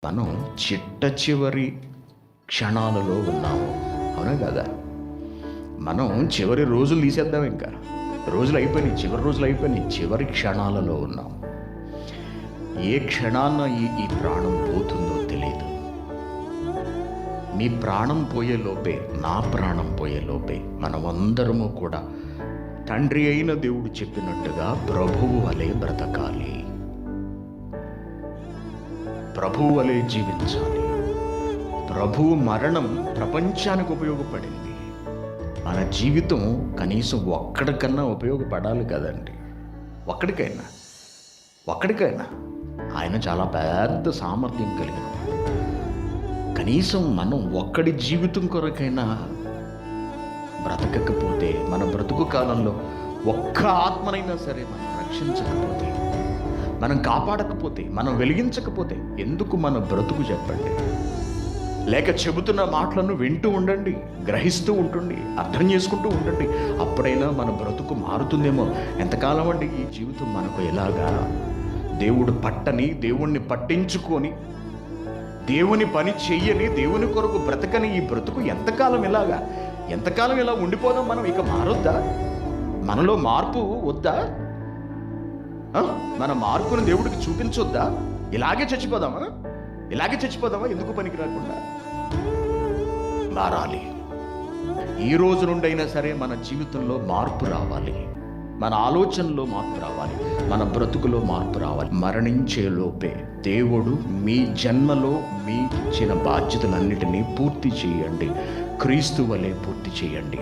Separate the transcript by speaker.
Speaker 1: మనం చిట్ట చివరి క్షణాలలో ఉన్నాము. అవునా కదా? మనం చివరి రోజులు తీసేద్దాం. ఇంకా రోజులు అయిపోయినాయి, చివరి రోజులు అయిపోయినాయి, చివరి క్షణాలలో ఉన్నాం. ఏ క్షణాన ఈ ప్రాణం పోతుందో తెలియదు. మీ ప్రాణం పోయే లోపే, నా ప్రాణం పోయే లోపే మనమందరము కూడా తండ్రి అయిన దేవుడు చెప్పినట్టుగా ప్రభువు వలె బ్రతకాలి, ప్రభువు వలె జీవించాలి. ప్రభువు మరణం ప్రపంచానికి ఉపయోగపడింది. మన జీవితం కనీసం ఒక్కడికన్నా ఉపయోగపడాలి కదండి. ఒక్కడికైనా ఆయన చాలా పెద్ద సామర్థ్యం కలిగిన వాడు. కనీసం మనం ఒక్కడి జీవితం కొరకైనా బ్రతకకపోతే, మన బ్రతుకు కాలంలో ఒక్క ఆత్మనైనా సరే మనం రక్షించకపోతే, మనం కాపాడకపోతే, మనం వెలిగించకపోతే ఎందుకు మన బ్రతుకు చెప్పండి? లేక చెబుతున్న మాటలను వింటూ ఉండండి, గ్రహిస్తూ ఉండండి, అర్థం చేసుకుంటూ ఉండండి. అప్పుడైనా మన బ్రతుకు మారుతుందేమో. ఎంతకాలం అండి ఈ జీవితం మనకు ఎలాగా? దేవుడు పట్టని, దేవుణ్ణి పట్టించుకొని, దేవుని పని చెయ్యని, దేవుని కొరకు బ్రతకని ఈ బ్రతుకు ఎంతకాలం ఇలా ఉండిపోదాం మనం? ఇక మారొద్దా? మనలో మార్పు వద్దా? మన మార్పును దేవుడికి చూపించొద్దా? ఇలాగే చచ్చిపోదామా? ఎందుకు పనికి రాకుండా మారాలి. ఈ రోజు నుండైనా సరే మన జీవితంలో మార్పు రావాలి, మన ఆలోచనలో మార్పు రావాలి, మన బ్రతుకులో మార్పు రావాలి. మరణించే లోపే దేవుడు మీ జన్మలో మీకు ఇచ్చిన బాధ్యతలన్నిటినీ పూర్తి చేయండి, క్రీస్తు వలె పూర్తి చేయండి.